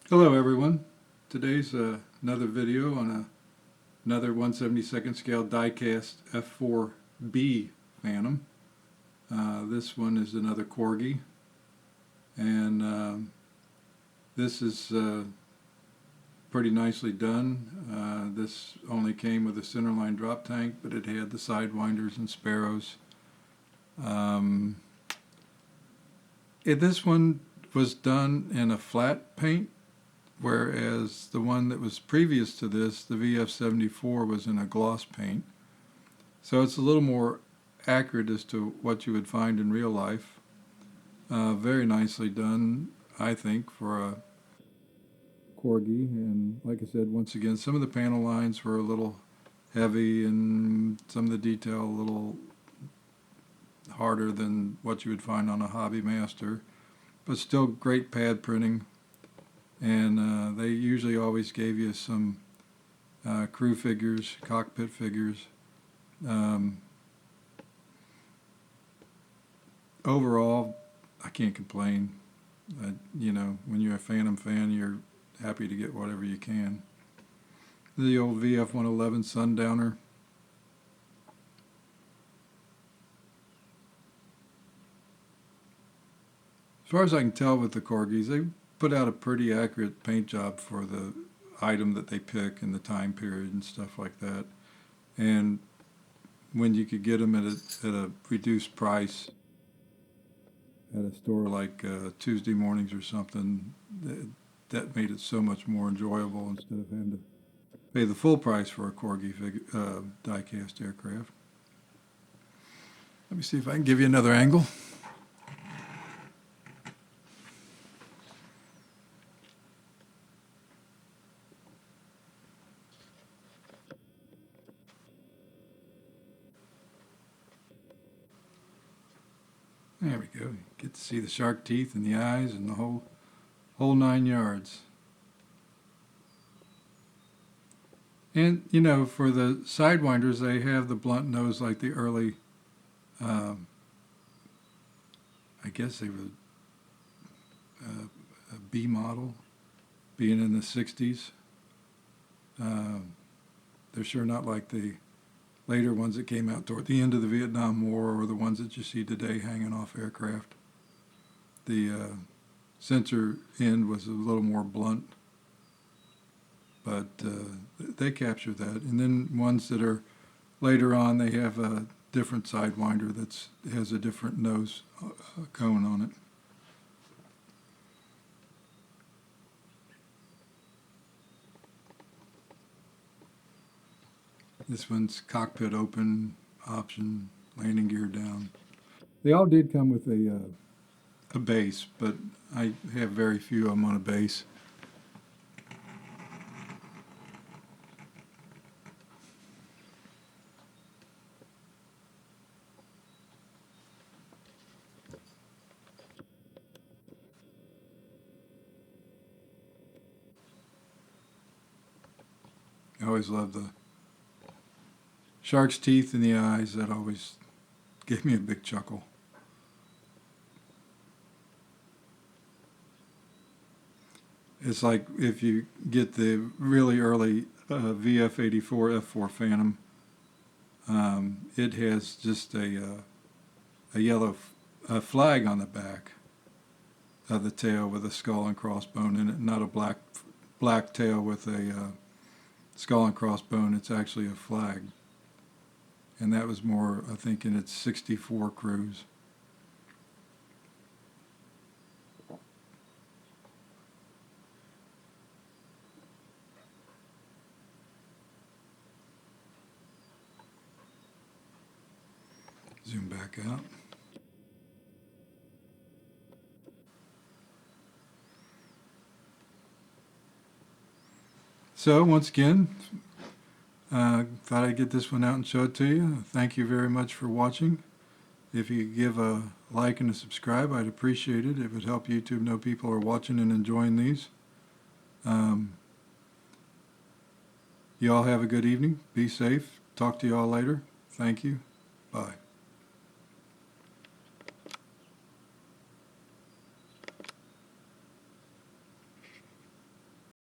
Hello everyone. Today's another video on another 1/72 scale die-cast F-4B Phantom. This one is another Corgi, and this is pretty nicely done. This only came with a centerline drop tank, but it had the sidewinders and sparrows. This one was done in a flat paint, whereas the one that was previous to this, the VF-74, was in a gloss paint. So it's a little more accurate as to what you would find in real life. Very nicely done, I think, for a Corgi. And like I said, once again, some of the panel lines were a little heavy and some of the detail a little harder than what you would find on a Hobby Master, but still great pad printing. And they usually always gave you some crew figures, cockpit figures. Overall, I can't complain. You know, when you're a Phantom fan, you're happy to get whatever you can. The old VF-111 Sundowner. As far as I can tell with the Corgis, they put out a pretty accurate paint job for the item that they pick and the time period and stuff like that. And when you could get them at a reduced price at a store like Tuesday Mornings or something, that made it so much more enjoyable instead of having to pay the full price for a Corgi die-cast aircraft. Let me see if I can give you another angle. There we go. You get to see the shark teeth and the eyes and the whole 9 yards. And you know, for the sidewinders, they have the blunt nose like the early. I guess they were a B model, being in the '60s. They're sure not like the later ones that came out toward the end of the Vietnam War, or the ones that you see today hanging off aircraft. The sensor end was a little more blunt, but they capture that. And then ones that are later on, they have a different sidewinder that has a different nose cone on it. This one's cockpit open, option, landing gear down. They all did come with a base, but I have very few of them on a base. I always loved the shark's teeth in the eyes. That always gave me a big chuckle. It's like if you get the really early VF-84 F4 Phantom, it has just a yellow flag on the back of the tail with a skull and crossbone in it, not a black tail with a skull and crossbone. It's actually a flag. And that was more, I think, in its '64 cruise. Zoom back out. So once again, thought I'd get this one out and show it to you. Thank you very much for watching. If you could give a like and a subscribe, I'd appreciate it. It would help YouTube know people are watching and enjoying these. You all have a good evening. Be safe. Talk to you all later. Thank you. Bye.